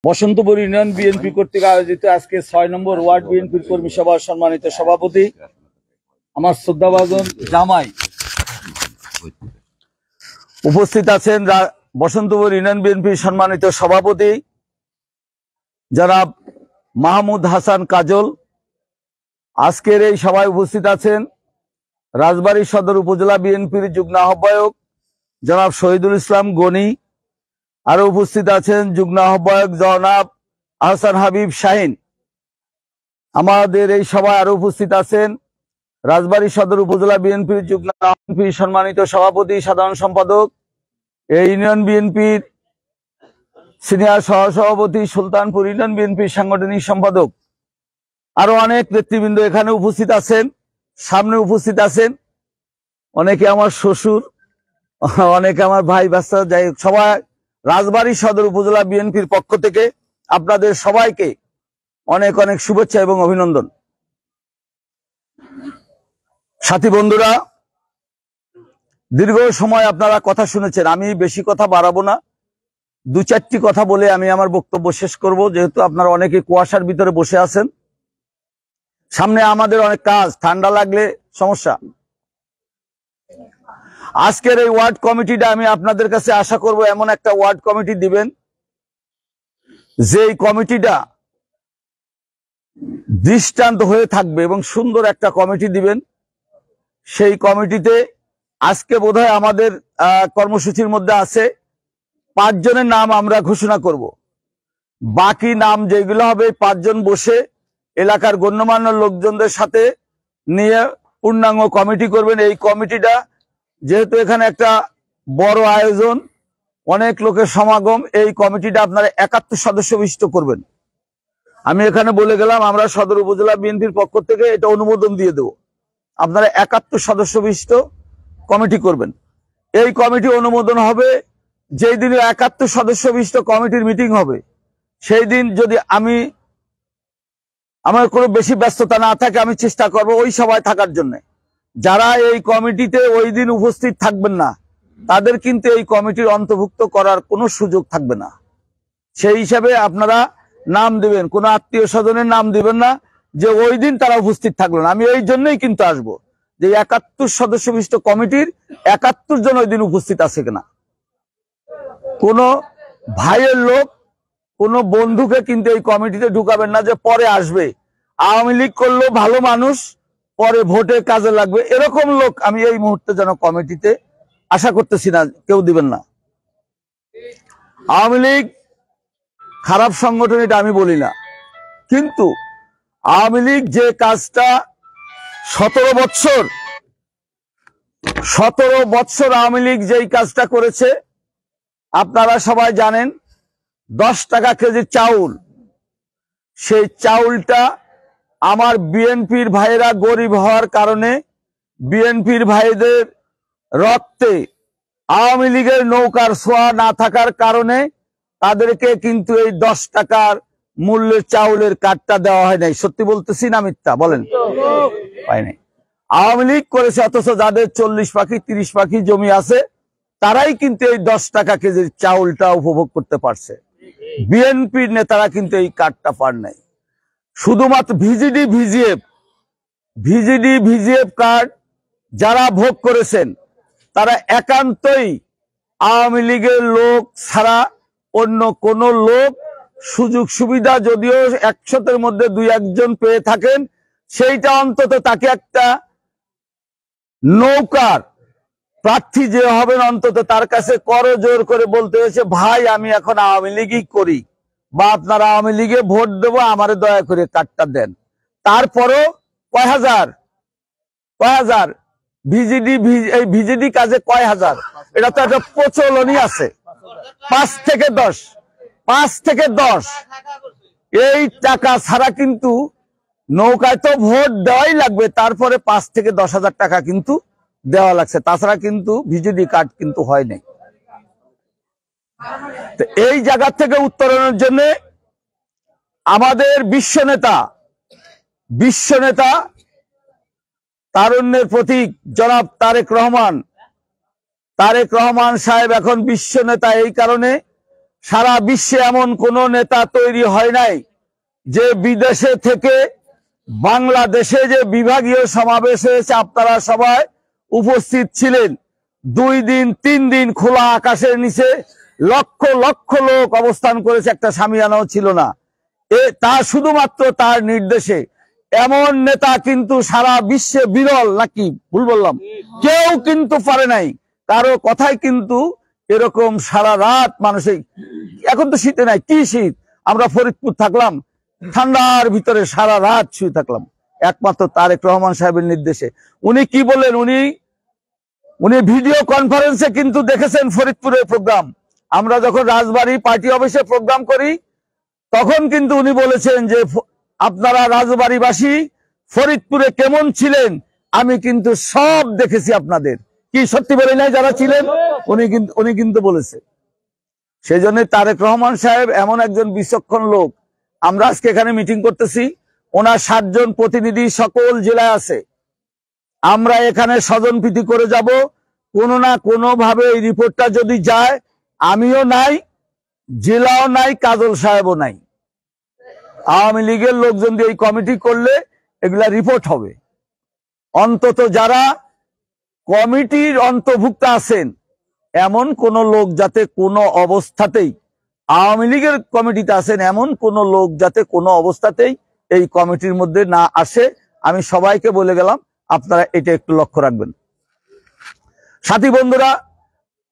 Basantapur union BNP কর্তৃক আয়োজিত আজকে ৬ নম্বর ওয়ার্ড বিএনপির কর্মী সভার সম্মানিত সভাপতি আমার শ্রদ্ধাভাজন জামাই উপস্থিত আছেন। বসন্তপুর ইউনিয়ন বিএনপির সম্মানিত সভাপতি জনাব মাহমুদ হাসান কাজল। আজকের এই সভায় উপস্থিত আছেন রাজবাড়ী সদর উপজেলা বিএনপির যুগ্ম আহ্বায়ক জনাব শহীদুল ইসলাম গনি। আরো উপস্থিত আছেন যুগ্ম আহ্বায়ক জনাব আহসান হাবিব শাহিন। আমাদের এই সভায় আরো উপস্থিত আছেন রাজবাড়ী সদর উপজেলা বিএনপির যুগ্ম সম্মানিত সভাপতি সাধারণ সম্পাদক এই ইউনিয়ন বিএনপির সিনিয়র সহসভাপতি সুলতানপুর ইউনিয়ন বিএনপির সাংগঠনিক সম্পাদক। আরো অনেক নেতৃবৃন্দ এখানে উপস্থিত আছেন, সামনে উপস্থিত আছেন। অনেকে আমার শ্বশুর, অনেকে আমার ভাই বাচ্চা, যাই সবাই রাজবাড়ী সদর উপজেলা বিএনপির পক্ষ থেকে আপনাদের সবাইকে অনেক অনেক শুভেচ্ছা এবং অভিনন্দন। সাথী বন্ধুরা, দীর্ঘ সময় আপনারা কথা শুনেছেন, আমি বেশি কথা বাড়াবো না, দু চারটি কথা বলে আমি আমার বক্তব্য শেষ করব, যেহেতু আপনারা অনেকে কুয়াশার ভিতরে বসে আছেন। সামনে আমাদের অনেক কাজ, ঠান্ডা লাগলে সমস্যা। আজকের এই ওয়ার্ড কমিটিটা আমি আপনাদের কাছে আশা করব এমন একটা ওয়ার্ড কমিটি দিবেন যেই কমিটিটা দৃষ্টান্ত হয়ে থাকবে এবং সুন্দর একটা কমিটি দিবেন। সেই কমিটিতে আজকে বোধহয় আমাদের কর্মসূচির মধ্যে আছে 5 জনের নাম আমরা ঘোষণা করব। বাকি নাম যেগুলো হবে 5 জন বসে এলাকার গণ্যমান্য লোকজনদের সাথে নিয়ে পূর্ণাঙ্গ কমিটি করবেন। এই কমিটিটা যেহেতু এখানে একটা বড় আয়োজন, অনেক লোকের সমাগম, এই কমিটিটা আপনারা 71 সদস্য বিশিষ্ট করবেন। আমি এখানে বলে গেলাম, আমরা সদর উপজেলা বিএনপির পক্ষ থেকে এটা অনুমোদন দিয়ে দেব। আপনারা 71 সদস্য বিশিষ্ট কমিটি করবেন। এই কমিটি অনুমোদন হবে যেই দিনে 71 সদস্য বিশিষ্ট কমিটির মিটিং হবে, সেই দিন যদি আমার কোনো বেশি ব্যস্ততা না থাকে, আমি চেষ্টা করব ওই সভায় থাকার জন্য। যারা এই কমিটিতে ওই দিন উপস্থিত থাকবেন না, তাদের কিন্তু এই কমিটির অন্তর্ভুক্ত করার কোনো সুযোগ থাকবে না। সেই হিসাবে আপনারা নাম দিবেন, কোনো আত্মীয় স্বজনের নাম দিবেন না যে ওই দিন তারা উপস্থিত থাকলো না। আমি এই জন্যই কিন্তু আসবো যে 71 সদস্য বিশিষ্ট কমিটির 71 জন ওই দিন উপস্থিত আছে কিনা। কোনো ভাইয়ের লোক, কোনো বন্ধুকে কিন্তু এই কমিটিতে ঢুকাবেন না যে পরে আসবে, আওয়ামী লীগ করলো ভালো মানুষ, পরে ভোটে কাজে লাগবে, এরকম লোক আমি এই মুহূর্তে যেন কমিটিতে আশা করতেছি না, কেউ দিবেন না। আওয়ামী লীগ খারাপ সংগঠন এটা আমি বলি না, কিন্তু আওয়ামী লীগ যে কাজটা 17 বছর আওয়ামী লীগ যেই কাজটা করেছে আপনারা সবাই জানেন। 10 টাকা কেজি চাউল, সেই চাউলটা আমার বিএনপির ভাইয়েরা গরিব হওয়ার কারণে, বিএনপির ভাইদের রক্তে আওয়ামী লীগের নৌকার ছোঁয়া না থাকার কারণে তাদেরকে কিন্তু এই 10 টাকার মূল্যের চাউলের কার্ডটা দেওয়া হয় নাই। সত্যি বলতেছি না মিথ্যা বলেন? হয় নাই। আওয়ামী লীগ করেছে, অথচ যাদের 40 পাখি 30 পাখি জমি আছে তারাই কিন্তু এই 10 টাকা কেজির চাউলটা উপভোগ করতে পারছে। বিএনপির নেতারা কিন্তু এই কার্ডটা পান নাই। শুধুমাত্র ভিজিএফ কার্ড যারা ভোগ করেছেন তারা একান্তই আওয়ামী লীগের লোক ছাড়া অন্য কোন লোক সুযোগ সুবিধা যদিও 100-এর মধ্যে 2-1 জন পেয়ে থাকেন, সেইটা অন্তত তাকে একটা নৌকার প্রার্থী যে হবেন অন্তত তার কাছে করজোর করে বলতে হয়েছে, ভাই আমি এখন আওয়ামী লীগই করি বা আপনারা আওয়ামী লীগে ভোট দেবো, আমারে দয়া করে কার্ডটা দেন। তারপরও কয় হাজার ভিজিডি কাজে কয় হাজার, এটা তো একটা প্রচলনই আছে। 5 থেকে 10 এই টাকা ছাড়া কিন্তু নৌকায় তো ভোট দেওয়াই লাগবে, তারপরে 5 থেকে 10 হাজার টাকা কিন্তু দেওয়া লাগছে, তাছাড়া কিন্তু ভিজিডি কার্ড কিন্তু হয় নাই। তো এই জায়গা থেকে উত্তরণের জন্য আমাদের বিশ্বনেতা তারুণ্যের প্রতীক জনাব তারেক রহমান সাহেব এখন বিশ্ব নেতা। এই কারণে সারা বিশ্বে এমন কোন নেতা তৈরি হয় নাই যে বিদেশে থেকে বাংলাদেশে যে বিভাগীয় সমাবেশ হয়েছে আপনারা সবাই উপস্থিত ছিলেন। 2 দিন 3 দিন খোলা আকাশের নিচে লক্ষ লক্ষ লোক অবস্থান করেছে, একটা সামিয়ানাও ছিল না। তা শুধুমাত্র তার নির্দেশে। এমন নেতা কিন্তু সারা বিশ্বে বিরল, নাকি ভুল বললাম? কেউ কিন্তু পারে নাই। কারো কথাই কিন্তু এরকম সারা রাত মানুষের, এখন তো শীতে নাই, কি শীত, আমরা ফরিদপুর থাকলাম ঠান্ডার ভিতরে সারা রাত শুয়ে থাকলাম একমাত্র তারেক রহমান সাহেবের নির্দেশে। উনি কি বললেন, উনি ভিডিও কনফারেন্সে কিন্তু দেখেছেন ফরিদপুরের প্রোগ্রাম। আমরা যখন রাজবাড়ী পার্টি অফিসে প্রোগ্রাম করি তখন কিন্তু উনি বলেছেন যে আপনারা রাজবাড়ীবাসী ফরিদপুরে কেমন ছিলেন আমি কিন্তু সব দেখেছি আপনাদের। কি সত্যি বলে নাই যারা ছিলেন? উনি কিন্তু বলেছে। সেই জন্য তারেক রহমান সাহেব এমন একজন বিচক্ষণ লোক। আমরা আজকে এখানে মিটিং করতেছি, ওনার 7 জন প্রতিনিধি সকল জেলায় আছে। আমরা এখানে স্বজনপ্রীতি করে যাব, কোনো না কোনো ভাবে এই রিপোর্টটা যদি যায়, আমিও নাই, জেলাও নাই, কাজল সাহেবও নাই, আওয়ামী লীগের লোকজন দিয়ে এই কমিটি করলে এগুলা রিপোর্ট হবে। অন্তত যারা কমিটির অন্তর্ভুক্ত আছেন এমন কোন লোক যাতে কোনো অবস্থাতেই, আওয়ামী লীগের কমিটিতে আছেন এমন কোন লোক যাতে কোনো অবস্থাতেই এই কমিটির মধ্যে না আসে। আমি সবাইকে বলে গেলাম, আপনারা এটা একটু লক্ষ্য রাখবেন। সাথী বন্ধুরা,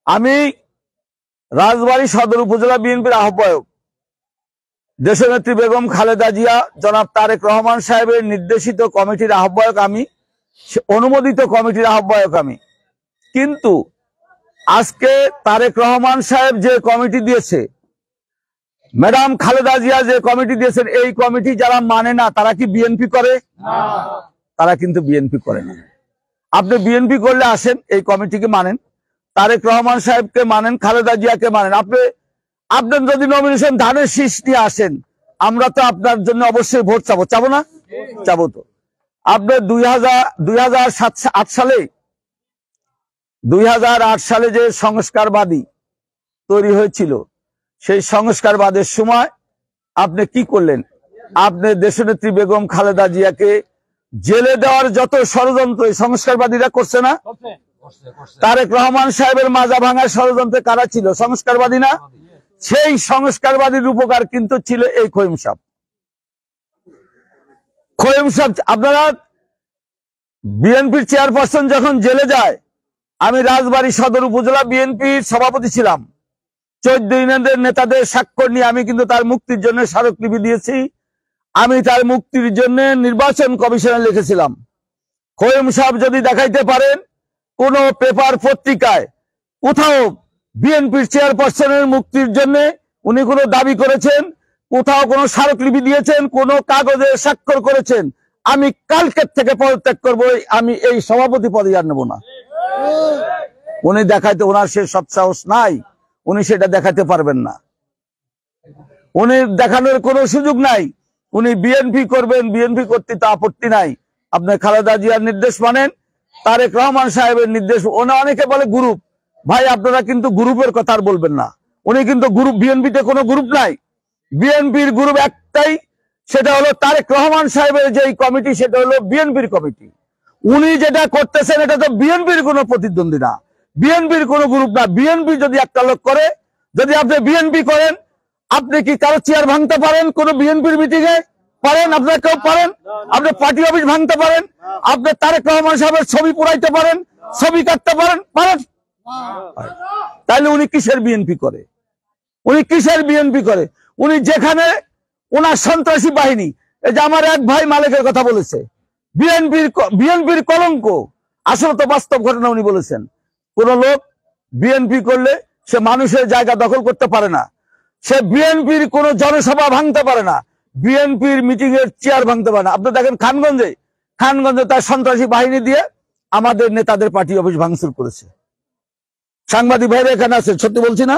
আমি রাজবাড়ী সদর উপজেলা বিএনপির আহ্বায়ক, দেশনেত্রী বেগম খালেদা জিয়া, জনাব তারেক রহমান সাহেবের নির্দেশিত কমিটির আহ্বায়ক আমি, অনুমোদিত কমিটির আহ্বায়ক আমি। কিন্তু আজকে তারেক রহমান সাহেব যে কমিটি দিয়েছে, ম্যাডাম খালেদা জিয়া যে কমিটি দিয়েছেন, এই কমিটি যারা মানে না তারা কি বিএনপি করে? তারা কিন্তু বিএনপি করে না। আপনি বিএনপি করলে আসেন, এই কমিটিকে মানেন, তারেক রহমান সাহেবকে মানেন, খালেদা জিয়াকে মানেন। আপনার যদি নমিনেশন ধানের শীষ নিয়ে আসেন, আমরা তো আপনার জন্য অবশ্যই ভোট চাবো, চাবো না? চাবো তো। আপনার 2008 সালে যে সংস্কারবাদী তৈরি হয়েছিল, সেই সংস্কারবাদের সময় আপনি কি করলেন? আপনি দেশনেত্রী বেগম খালেদা জিয়াকে জেলে দেওয়ার যত ষড়যন্ত্র সংস্কারবাদীরা করছে না? তারেক রহমান সাহেবের মাজা ভাঙার ষড়যন্ত্রে কারা ছিল? সংস্কারবাদী না? সেই সংস্কারবাদীর উপকার কিন্তু ছিল এই খোয়েম সাহেব। খোয়েম সাহেব, আপনারা বিএনপির চেয়ারপারসন যখন জেলে যায়, আমি রাজবাড়ী সদর উপজেলা বিএনপির সভাপতি ছিলাম। 14 ইউনিয়নের নেতাদের স্বাক্ষর নিয়ে আমি কিন্তু তার মুক্তির জন্য স্মারকলিপি দিয়েছি। আমি তার মুক্তির জন্য নির্বাচন কমিশনে লিখেছিলাম। খোয়েম সাহেব যদি দেখাইতে পারেন কোন পেপার পত্রিকায় কোথাও বিএনপির চেয়ারপারসনের মুক্তির জন্য উনি কোনো দাবি করেছেন, কোথাও কোনো স্মারকলিপি দিয়েছেন, কোনো কাগজে স্বাক্ষর করেছেন, আমি কালকের থেকে পদত্যাগ করবো, আমি এই সভাপতি পদে আর নেব না। উনি দেখাইতে, ওনার সে সৎসাহস নাই, উনি সেটা দেখাতে পারবেন না, উনি দেখানোর কোনো সুযোগ নাই। উনি বিএনপি করবেন, বিএনপি করতে তো আপত্তি নাই। আপনি খালেদা জিয়ার নির্দেশ মানেন, তারেক রহমান সাহেবের নির্দেশ। অনেকে বলে গ্রুপ, ভাই আপনারা কিন্তু গ্রুপের কথা আর বলবেন না। উনি কিন্তু গ্রুপ, বিএনপিতে কোনো গ্রুপ নাই। বিএনপির গ্রুপ একটাই, সেটা হলো তারেক রহমান সাহেবের যে কমিটি, সেটা হলো বিএনপির কমিটি। উনি যেটা করতেছেন এটা তো বিএনপির কোনো প্রতিদ্বন্দ্বী না, বিএনপির কোনো গ্রুপ না। বিএনপি যদি একটা লোক করে, যদি আপনি বিএনপি করেন, আপনি কি কারো চেয়ার ভাঙতে পারেন? কোন বিএনপির মিটিং এ পারেন? আপনারা কেউ পারেন? আপনি পার্টি অফিস ভাঙতে পারেন? আপনি তারেক রহমান সাহেবের ছবি পুরাইতে পারেন? ছবি কাটতে পারেন? পারেন? তাহলে উনি কিসের বিএনপি করে? উনি কিসের বিএনপি করে? উনি যেখানে ওনার সন্ত্রাসী বাহিনী, এই যে আমার এক ভাই মালিকের কথা বলেছে, বিএনপির কলঙ্ক। আসলে তো বাস্তব ঘটনা উনি বলেছেন। কোন লোক বিএনপি করলে সে মানুষের জায়গা দখল করতে পারে না, সে বিএনপির কোন জনসভা ভাঙতে পারে না, বিএনপির মিটিং এর চেয়ার ভাঙতে পারে না। আপনি দেখেন খানগঞ্জে তার সন্ত্রাসী বাহিনী দিয়ে আমাদের নেতাদের পার্টি অফিস ভাঙচুর করেছে। সাংবাদিক ভাইরা এখানে আছে, সত্যি বলছি না।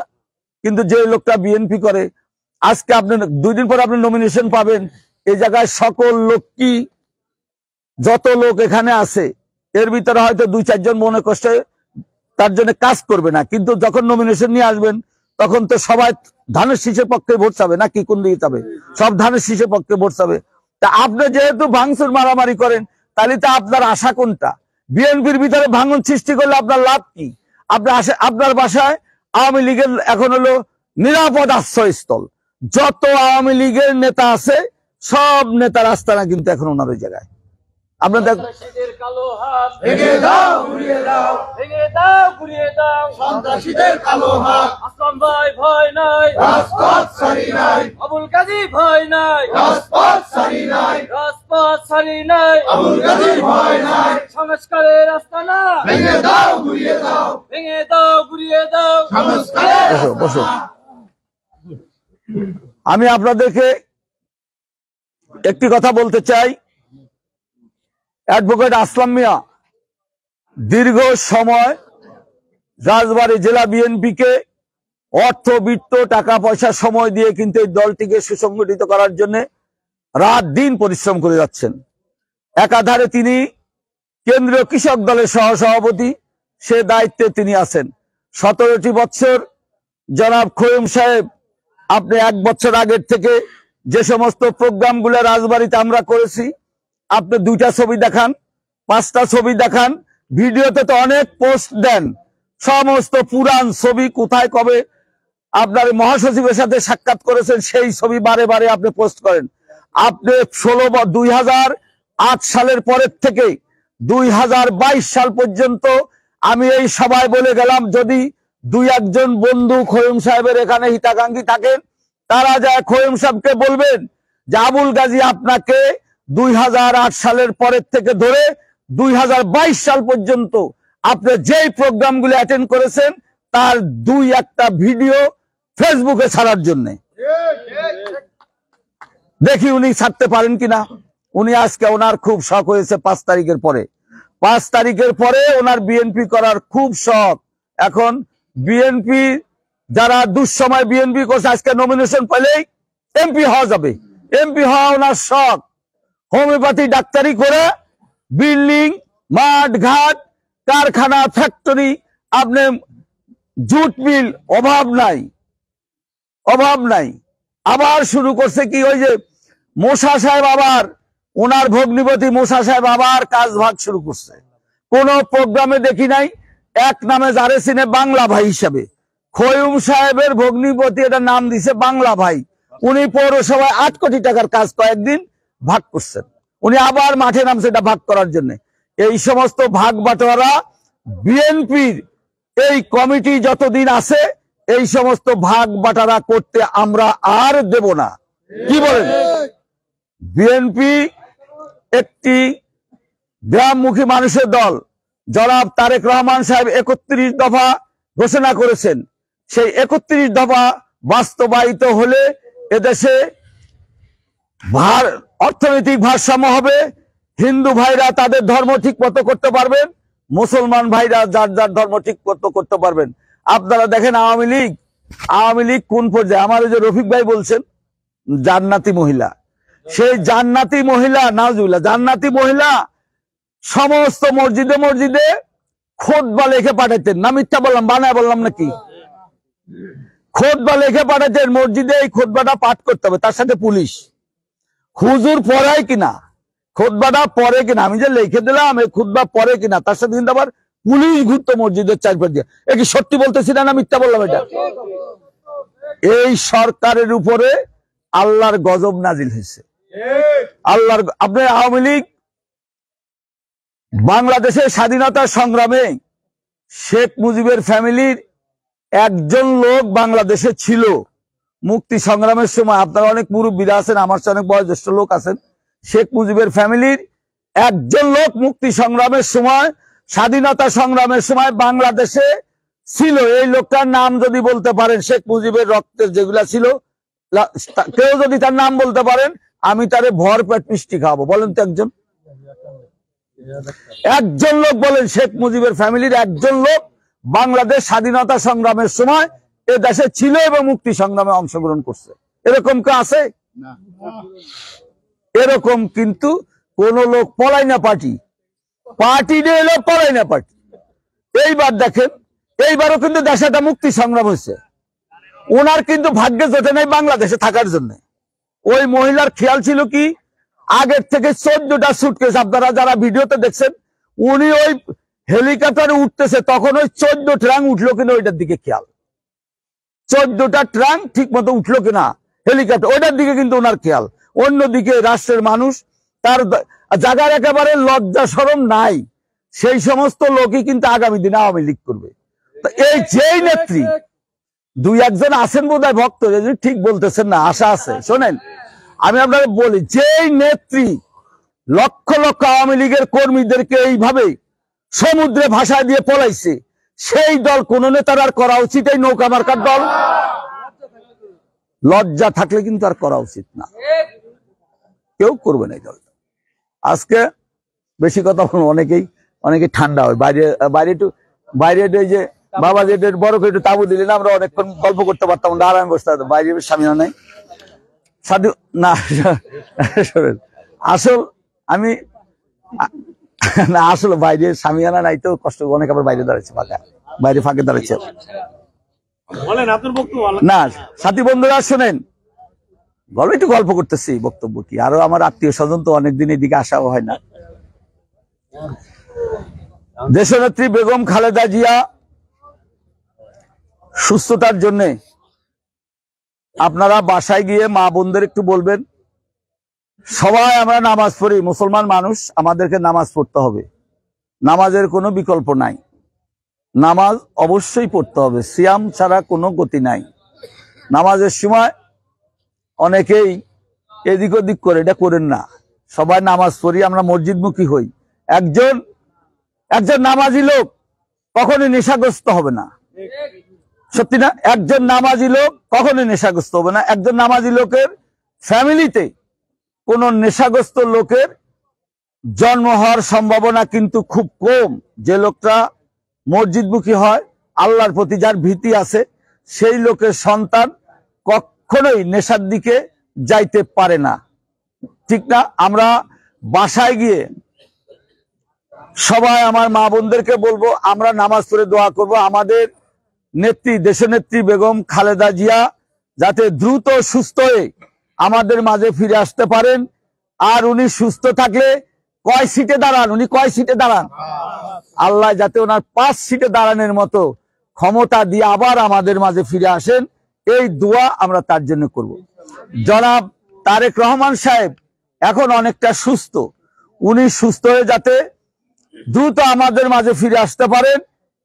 কিন্তু যে লোকটা বিএনপি করে, আজকে আপনি 2 দিন পর আপনি নমিনেশন পাবেন, এই জায়গায় সকল লোক কি, যত লোক এখানে আছে এর ভিতরে হয়তো 2-4 জন মনে কষ্টে তার জন্য কাজ করবে না, কিন্তু যখন নমিনেশন নিয়ে আসবেন তখন তো সবাই ধানের শীষের পক্ষে ভোট চাবে, নাকি কোন দিকে যাবে? সব ধানের শীষের পক্ষে ভোট চাবে। তা আপনি যেহেতু ভাঙচুর মারামারি করেন, তাহলে তো আপনার আশা কোনটা? বিএনপির ভিতরে ভাঙন সৃষ্টি করলে আপনার লাভ কি? আপনার বাসায় আওয়ামী লীগের এখন হলো নিরাপদ আশ্রয়স্থল। যত আওয়ামী লীগের নেতা আছে সব নেতার আস্তানা কিন্তু এখন ওনার ওই জায়গায়। আপনাদের সন্ত্রাসীদের কালো হাত ভেঙে দাও, ঘুরিয়ে দাও, ভেঙে দাও, ঘুরিয়ে দাও, সন্ত্রাসীদের কালো হাত। আসলাম ভাই ভয় নাই, রাজপথ ছাড়ি নাই, আবুল গাজী ভয় নাই, রাজপথ ছাড়ি নাই, রাজপথ ছাড়ি নাই, আবুল গাজী ভয় নাই। সংস্কারের আস্তানা ভেঙে দাও, ঘুরিয়ে দাও, ভেঙে দাও, ঘুরিয়ে দাও, সংস্কারের বসো। আমি আপনাদেরকে একটি কথা বলতে চাই। অ্যাডভোকেট আসলাম মিয়া দীর্ঘ সময় রাজবাড়ী জেলা বিএনপিকে অর্থ বিত্ত টাকা পয়সা সময় দিয়ে কিন্তু এই দলটিকে সুসংগঠিত করার জন্য রাত দিন পরিশ্রম করে যাচ্ছেন। একাধারে তিনি কেন্দ্রীয় কৃষক দলের সহসভাপতি, সে দায়িত্বে তিনি আছেন। 17টি বছর জনাব খোয়েম সাহেব, আপনি 1 বছর আগের থেকে যে সমস্ত প্রোগ্রামগুলো রাজবাড়িতে আমরা করেছি, আপনি 2টা ছবি দেখান, 5টা ছবি দেখান, ভিডিওতে তো অনেক পোস্ট দেন, সমস্ত পুরান ছবি কোথায় কবে আপনার মহাসচিবের সাথে সাক্ষাৎ করেছেন সেই ছবি বারে বারে আপনি পোস্ট করেন। আপনি 2008 সালের পরের থেকে 2022 সাল পর্যন্ত আমি এই সভায় বলে গেলাম, যদি 2-1 বন্ধু খোয়েম সাহেবের এখানে হিতাকাঙ্ক্ষী থাকেন, তারা যায় খোয়েম সাহেবকে বলবেন যে আবুল গাজী আপনাকে 2008 সালের পরের থেকে ধরে 2022 সাল পর্যন্ত আপনি যেই প্রোগ্রামগুলো অ্যাটেন্ড করেছেন তার 2-1টা ভিডিও ফেসবুকে ছাড়ার জন্য। দেখি উনি ছাড়তে পারেন কিনা। উনি আজকে ওনার খুব শখ হয়েছে 5 তারিখের পরে। 5 তারিখের পরে ওনার বিএনপি করার খুব শখ। এখন বিএনপি যারা দুঃসময় বিএনপি করছে, আজকে নমিনেশন পেলেই এমপি হওয়া যাবে, এমপি হওয়া ওনার শখ। হোমিওপ্যাথি ডাক্তারি করে বিল্ডিং, মাঠ ঘাট, কারখানা, ফ্যাক্টরি, আপনি জুট মিল, অভাব নাই, অভাব নাই। আবার শুরু করছে কি, ওই যে মোশা সাহেব আবার ওনার ভগ্নিপতি মোশা সাহেব আবার কাজ ভাগ শুরু করছে। কোন প্রোগ্রামে দেখি নাই। এক নামে যারে চিনে বাংলা ভাই হিসাবে, খোয়েম সাহেবের ভগ্নিপতি এটা নাম দিছে বাংলা ভাই। উনি পৌরসভায় 8 কোটি টাকার কাজ কয়েকদিন ভাগ করছেন। উনি আবার মাঠে নামছে এটা ভাগ করার জন্য। এই সমস্ত ভাগ বাটোয়ারা বিএনপির এই কমিটি যতদিন আছে এই সমস্ত ভাগ বাটারা করতে আমরা আর দেব না। কি বলেন? বিএনপি একটি গ্রামমুখী মানুষের দল। জনাব তারেক রহমান সাহেব 31 দফা ঘোষণা করেছেন। সেই 31 দফা বাস্তবায়িত হলে এদেশে অর্থনৈতিক ভারসাম্য হবে। হিন্দু ভাইরা তাদের ধর্ম ঠিক মতো করতে পারবেন, মুসলমান ভাইরা যার যার ধর্ম ঠিক মতো করতে পারবেন। আপনারা দেখেন আওয়ামী লীগ কোন পর্যায়ে। আমার যে রফিক ভাই বলছেন জান্নাতি মহিলা, সেই জান্নাতি মহিলা, নাউজুবিল্লাহ, জান্নাতি মহিলা সমস্ত মসজিদে মসজিদে খুতবা লিখে পাঠাতেন। না মিথ্যা বললাম, বানায় বললাম নাকি? খুতবা লিখে পাঠাতেন, মসজিদে এই খুতবাটা পাঠ করতে হবে, তার সাথে পুলিশ। হুজুর পড়ায় কিনা, খুতবাটা পড়ে কিনা, আমি যে লিখে দিলাম এই খুতবা পড়ে কিনা, তার সাথে কিন্তু আবার পুলিশ ঘুরতো মসজিদের চারপাশ দিয়ে। এ কি সত্যি বলতেছি না মিথ্যা বললাম? এটা এই সরকারের উপরে আল্লাহর গজব নাজিল হয়েছে। আল্লাহর, আপনার আওয়ামী লীগ বাংলাদেশের স্বাধীনতা সংগ্রামে শেখ মুজিবের ফ্যামিলির একজন লোক বাংলাদেশে ছিল মুক্তি সংগ্রামের সময়। আপনারা অনেক মুরব্বীরা আছেন, আমার চেয়ে অনেক বয়োজ্যেষ্ঠ লোক আছেন। শেখ মুজিবের ফ্যামিলির একজন লোক মুক্তি সংগ্রামের সময়, স্বাধীনতা সংগ্রামের সময় বাংলাদেশে ছিল। এই লোকটার নাম যদি বলতে পারেন, শেখ মুজিবের রক্তের যেগুলা ছিল, কেউ যদি তার নাম বলতে পারেন, আমি তারে ভরপেট মিষ্টি খাওয়াবো। বলেন তো একজন লোক বলেন, শেখ মুজিবের ফ্যামিলির একজন লোক বাংলাদেশ স্বাধীনতা সংগ্রামের সময় এ দেশে ছিল এবং মুক্তি সংগ্রামে অংশগ্রহণ করছে। এরকম কেউ আছে? এরকম কিন্তু কোন লোক পলাই না পার্টি নিয়ে এলো, পলাই না পার্টি। এইবার দেখেন, এইবারও কিন্তু দেশে একটা মুক্তি সংগ্রাম হয়েছে। ওনার কিন্তু ভাগ্যে জোটে নাই বাংলাদেশে থাকার জন্য। ওই মহিলার খেয়াল ছিল কি, আগের থেকে 14টা সুটকেস, আপনারা যারা ভিডিওতে দেখছেন, উনি ওই হেলিকপ্টারে উঠতেছে তখন ওই 14 ট্রাঙ্ক উঠলো কিনা ওইটার দিকে খেয়াল, 14টা ট্রাঙ্ক ঠিক মতো উঠলো কিনা হেলিকপ্টার, ওইটার দিকে কিন্তু ওনার খেয়াল। অন্যদিকে রাষ্ট্রের মানুষ, তার জায়গার একেবারে লজ্জা শরম নাই, সেই সমস্ত লোকই কিন্তু আগামী দিনে আওয়ামী লীগ করবে। এই যেই নেত্রী, 2-1 আছেন বোধহয় ভক্ত, ঠিক বলতেছেন না, আশা আছে। শোনেন, আমি আপনাদের বলি, যেই নেত্রী লক্ষ লক্ষ আওয়ামী লীগের কর্মীদেরকে এইভাবে সমুদ্রে ভাষা দিয়ে পলাইছে, সেই দল কোন নেতার আর করা উচিত? এই নৌকা মার্কার দল, লজ্জা থাকলে কিন্তু আর করা উচিত না, কেউ করবে না এই দল। আজকে বেশি কথা বলবো, অনেকেই ঠান্ডা হয় বাইরে এই যে বাবা যে বড় করে একটু তাবু দিলে না, আমরা অনেকক্ষণ গল্প করতে পারতাম না, আরামে বসতে পারতাম। বাইরে স্বামীরা নাই সাধু না, আসলে বাইরে স্বামীয়ানা নাই তো কষ্ট, অনেক আবার বাইরে দাঁড়াচ্ছে, বাইরে ফাঁকে দাঁড়াচ্ছে না। সাথী বন্ধুরা শোনেন, একটু গল্প করতেছি, বক্তব্য কি, আরো আমার আত্মীয় স্বজন তো অনেকদিন এদিকে আসাও হয় না। দেশনেত্রী বেগম খালেদা জিয়া সুস্থতার জন্য আপনারা বাসায় গিয়ে মা বোনদের একটু বলবেন, সবাই আমরা নামাজ পড়ি, মুসলমান মানুষ, আমাদেরকে নামাজ পড়তে হবে, নামাজের কোনো বিকল্প নাই, নামাজ অবশ্যই পড়তে হবে, সিয়াম ছাড়া কোনো গতি নাই। নামাজের সময় অনেকেই এদিক ওদিক করে, এটা করেন না, সবাই নামাজ পড়ি, আমরা মসজিদমুখী হই। একজন নামাজি লোক কখনোই নেশাগ্রস্ত হবে না, সত্যি না? একজন নামাজি লোক কখনোই নেশাগ্রস্ত হবে না। একজন নামাজি লোকের ফ্যামিলিতে কোন নেশাগ্রস্ত লোকের জন্ম হওয়ার সম্ভাবনা কিন্তু খুব কম। যে লোকটা মসজিদমুখী হয়, আল্লাহর প্রতি যার ভীতি আছে, সেই লোকের সন্তান কখনোই নেশার দিকে যাইতে পারে না, ঠিক না? আমরা বাসায় গিয়ে সবাই আমার মা বোনদেরকে বলবো, আমরা নামাজ পড়ে দোয়া করব আমাদের নেত্রী, দেশনেত্রী বেগম খালেদা জিয়া যাতে দ্রুত সুস্থ হয়ে আমাদের মাঝে ফিরে আসতে পারেন। আর উনি সুস্থ থাকলে কয় সিটে দাঁড়ান, উনি কয় সিটে দাঁড়ান, আল্লাহ যাতে ওনার 5 সিটে দাঁড়ানোর মতো ক্ষমতা দিয়ে আবার আমাদের মাঝে ফিরে আসেন, এই দোয়া আমরা তার জন্য করব। জনাব তারেক রহমান সাহেব এখন অনেকটা সুস্থ, উনি সুস্থ হয়ে যাতে দ্রুত আমাদের মাঝে ফিরে আসতে পারেন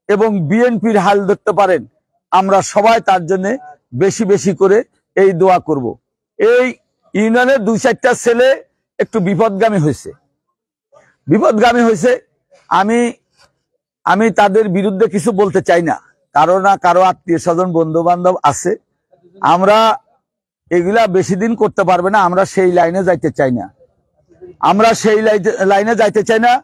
এবং বিএনপির হাল ধরতে পারেন, আমরা সবাই তার জন্য বেশি বেশি করে এই দোয়া করব। এই ইউনিয়নের 2-4টা ছেলে একটু বিপদগামী হয়েছে, আমি তাদের বিরুদ্ধে কিছু বলতে চাই না, কারো আত্মীয় স্বজন বন্ধু বান্ধব আছে, আমরা এগুলা বেশি দিন করতে পারবে না, আমরা সেই লাইনে যাইতে চাই না,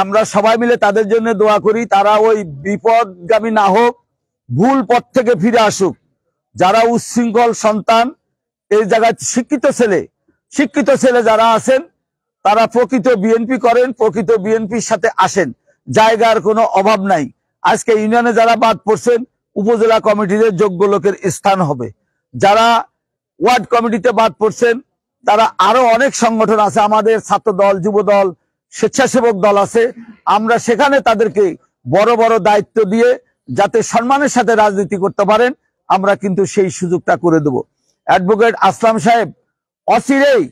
আমরা সবাই মিলে তাদের জন্য দোয়া করি, তারা ওই বিপদগামী না হোক, ভুল পথ থেকে ফিরে আসুক। যারা উচ্ছৃঙ্খল সন্তান, এই জায়গায় শিক্ষিত ছেলে যারা আছেন, তারা প্রকৃত বিএনপি করেন, প্রকৃত বিএনপির সাথে আসেন, জায়গার কোনো অভাব নাই। আজকে ইউনিয়নে যারা বাদ পড়ছেন, উপজেলা কমিটিতে যোগ্য লোকের স্থান হবে। যারা ওয়ার্ড কমিটিতে বাদ পড়ছেন, তারা আরো অনেক সংগঠন আছে, আমাদের ছাত্র দল, যুব দল, স্বেচ্ছাসেবক দল আছে, আমরা সেখানে তাদেরকে বড় বড় দায়িত্ব দিয়ে যাতে সম্মানের সাথে রাজনীতি করতে পারেন, আমরা কিন্তু সেই সুযোগটা করে দেব। অ্যাডভোকেট আসলাম সাহেব অচিরেই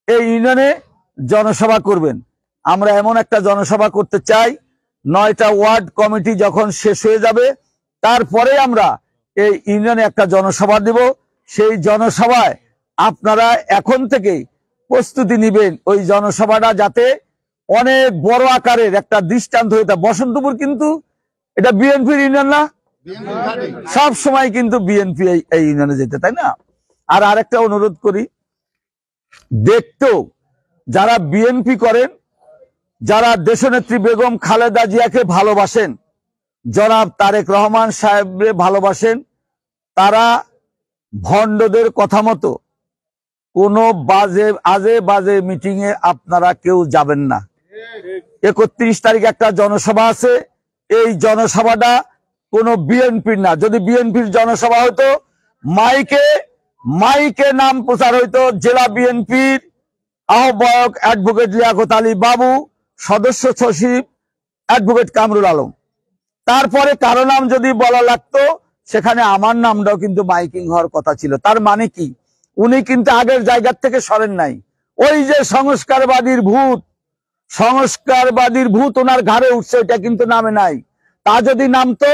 এই ইউনিয়নে জনসভা করবেন, আমরা এমন একটা জনসভা করতে চাই, 9টা ওয়ার্ড কমিটি যখন শেষ হয়ে যাবে, তারপরে আমরা এই ইউনিয়নে একটা জনসভা দেব। সেই জনসভায় আপনারা এখন থেকে প্রস্তুতি নেবেন, ওই জনসভাটা যাতে অনেক বড় আকারের একটা দৃষ্টান্ত হয়ে থাকে। বসন্তপুর কিন্তু এটা বিএনপির ইউনিয়ন না, সব সময় কিন্তু বিএনপি এই ইউনিয়নে যেতে, তাই না? আর আরেকটা অনুরোধ করি, দেখতেও যারা বিএনপি করেন, যারা দেশনেত্রী বেগম খালেদা জিয়াকে ভালোবাসেন, জনাব তারেক রহমান সাহেবকে ভালোবাসেন, তারা ভণ্ডদের কথা মতো কোনো আজে বাজে মিটিং এ আপনারা কেউ যাবেন না। 31 তারিখ একটা জনসভা আছে, এই জনসভাটা কোন বিএনপির না। যদি বিএনপির জনসভা হতো মাইকে মাইকে নাম প্রচার হইতো জেলা বিএনপির আহ্বায়ক অ্যাডভোকেট লিয়াকত আলী বাবু, সদস্য সচিব অ্যাডভোকেট কামরুল আলম। তারপরে কারো নাম যদি বলা লাগতো সেখানে আমার নামটাও কিন্তু মাইকিং হওয়ার কথা ছিল। তার মানে কি, উনি কিন্তু আগের জায়গার থেকে সরেন নাই। ওই যে সংস্কারবাদীর ভূত ওনার ঘাড়ে উঠছে, এটা কিন্তু নামে নাই। তা যদি নামতো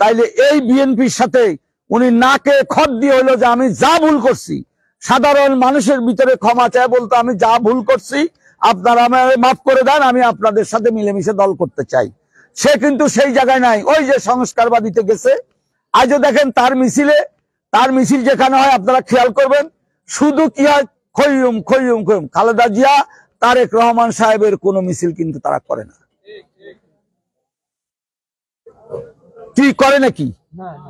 তাইলে এই বিএনপির সাথে উনি নাকে খত দিয়ে হইলো যে আমি যা ভুল করছি, সাধারণ মানুষের ভিতরে ক্ষমা চায় বলতো আমি যা ভুল করছি আপনারা আমাকে মাফ করে দেন, আমি আপনাদের সাথে মিলেমিশে দল করতে চাই। সে কিন্তু সেই জায়গায় নাই, ওই যে সংস্কারবাদীতে গেছে। আজও দেখেন তার মিছিল যেখানে হয় আপনারা খেয়াল করবেন, শুধু কি হয়, খৈয়ুম খৈয়ুম খৈয়ুম। খালেদা জিয়া, তারেক রহমান সাহেবের কোন মিছিল কিন্তু তারা করে না। কি করে নাকি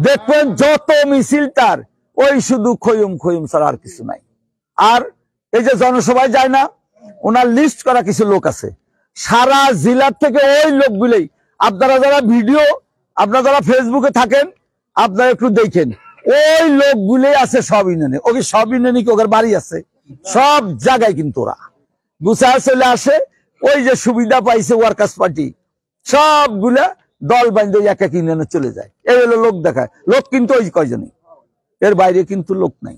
দেখবেন, যত মিছিল তার ওই শুধু খৈয়ুম খৈয়ুম ছাড়া আর কিছু নাই। আর এই যে জনসভায় যায় না, ওনার লিস্ট করা কিছু লোক আছে সারা জেলার থেকে। ওই লোকগুলোই আপনারা যারা ফেসবুকে থাকেন আপনারা একটু দেখেন, ওই লোকগুলোই আছে সব ইউনিয়নে। ওকে সব ইউনিয়নে কি ওদের বাড়ি আছে? সব জায়গায় কিন্তু ওরা গুছায় চলে আসে। ওই যে সুবিধা পাইছে ওয়ার্কার্স পার্টি, সবগুলা দল বান্ধব এক এক ইউনিয়নে চলে যায়। এই হলো লোক দেখায়। লোক কিন্তু ওই কয়জনই, এর বাইরে কিন্তু লোক নাই।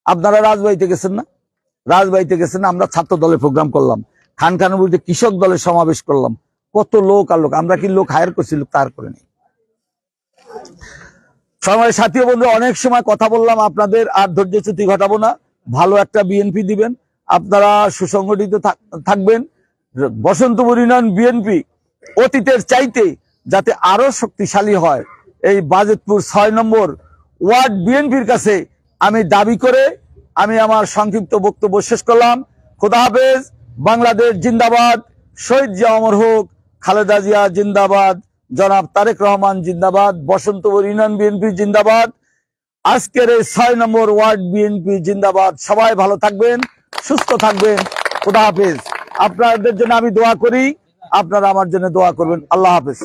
আপনারা রাজবাড়িতে গেছেন না? আমরা ছাত্র দলের প্রোগ্রাম করলাম, খানখানপুরিতে কৃষক দলের সমাবেশ করলাম। কত লোক আর লোক, আমরা কি লোক হায়ার করছি? লোক তার করে নেই। সময় সাথী বন্ধু, অনেক সময় কথা বললাম আপনাদের, আর ধৈর্যচ্যুতি ঘটাবো না। ভালো একটা বিএনপি দিবেন, আপনারা সুসংগঠিত থাকবেন। বসন্তপুর ইউনিয়ন বিএনপি অতীতের চাইতে যাতে আরো শক্তিশালী হয়, এই বাজেটপুর 6 নম্বর ওয়ার্ড বিএনপির কাছে আমি দাবি করে আমি আমার সংক্ষিপ্ত বক্তব্য শেষ করলাম। খোদা হাফেজ। বাংলাদেশ জিন্দাবাদ। শহীদ জিয়া অমর হোক। খালেদা জিয়া জিন্দাবাদ। জনাব তারেক রহমান জিন্দাবাদ। বসন্তপুর ইউনিয়ন বিএনপি জিন্দাবাদ। আজকের এই 6 নম্বর ওয়ার্ড বিএনপি জিন্দাবাদ। সবাই ভালো থাকবেন, সুস্থ থাকবেন। খোদা হাফেজ। আপনাদের জন্য আমি দোয়া করি, আপনারা আমার জন্য দোয়া করবেন। আল্লাহ হাফেজ।